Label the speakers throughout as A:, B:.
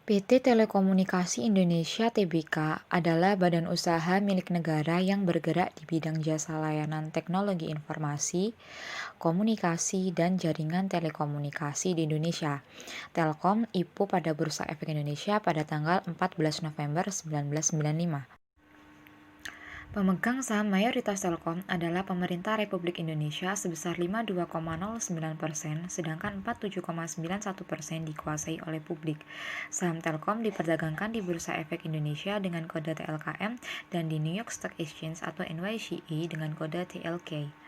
A: PT Telekomunikasi Indonesia Tbk adalah badan usaha milik negara yang bergerak di bidang jasa layanan teknologi informasi, komunikasi, dan jaringan telekomunikasi di Indonesia. Telkom IPO pada Bursa Efek Indonesia pada tanggal 14 November 1995. Pemegang saham mayoritas Telkom adalah pemerintah Republik Indonesia sebesar 52,09%, sedangkan 47,91% dikuasai oleh publik. Saham Telkom diperdagangkan di Bursa Efek Indonesia dengan kode TLKM dan di New York Stock Exchange atau NYSE dengan kode TLK.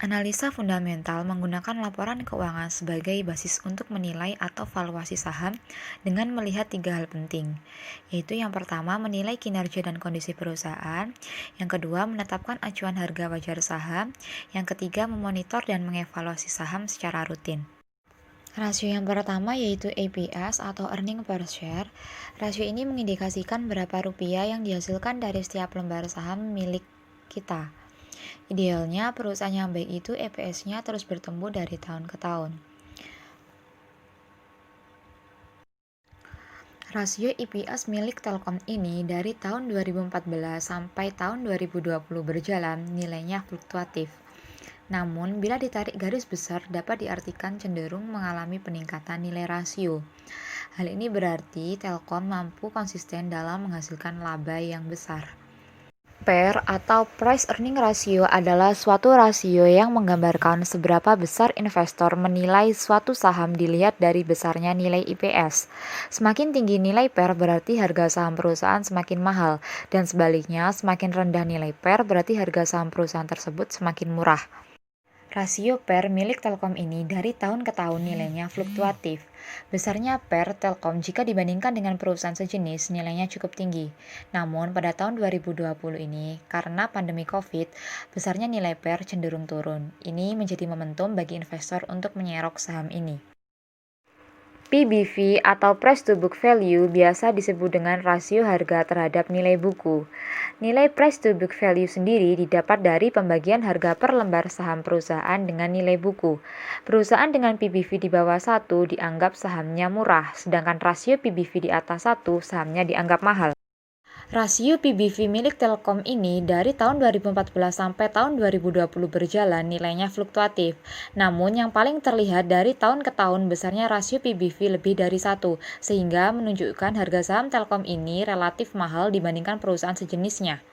A: Analisa fundamental menggunakan laporan keuangan sebagai basis untuk menilai atau valuasi saham dengan melihat 3 hal penting, yaitu yang pertama menilai kinerja dan kondisi perusahaan, yang kedua menetapkan acuan harga wajar saham, yang ketiga memonitor dan mengevaluasi saham secara rutin. Rasio yang pertama yaitu EPS atau Earning Per Share. Rasio ini mengindikasikan berapa rupiah yang dihasilkan dari setiap lembar saham milik kita. Idealnya, perusahaan yang baik itu EPS-nya terus bertumbuh dari tahun ke tahun. Rasio EPS milik Telkom ini dari tahun 2014 sampai tahun 2020 berjalan, nilainya fluktuatif. Namun, bila ditarik garis besar dapat diartikan cenderung mengalami peningkatan nilai rasio. Hal ini berarti Telkom mampu konsisten dalam menghasilkan laba yang besar. PER atau Price Earning Ratio adalah suatu rasio yang menggambarkan seberapa besar investor menilai suatu saham dilihat dari besarnya nilai EPS. Semakin tinggi nilai PER berarti harga saham perusahaan semakin mahal, dan sebaliknya semakin rendah nilai PER berarti harga saham perusahaan tersebut semakin murah. Rasio PER milik Telkom ini dari tahun ke tahun nilainya fluktuatif. Besarnya PER Telkom jika dibandingkan dengan perusahaan sejenis nilainya cukup tinggi. Namun pada tahun 2020 ini, karena pandemi COVID, besarnya nilai PER cenderung turun. Ini menjadi momentum bagi investor untuk menyerok saham ini. PBV atau Price to Book Value biasa disebut dengan rasio harga terhadap nilai buku. Nilai Price to Book Value sendiri didapat dari pembagian harga per lembar saham perusahaan dengan nilai buku. Perusahaan dengan PBV di bawah 1 dianggap sahamnya murah, sedangkan rasio PBV di atas 1 sahamnya dianggap mahal. Rasio PBV milik Telkom ini dari tahun 2014 sampai tahun 2020 berjalan nilainya fluktuatif. Namun yang paling terlihat dari tahun ke tahun besarnya rasio PBV lebih dari 1, sehingga menunjukkan harga saham Telkom ini relatif mahal dibandingkan perusahaan sejenisnya.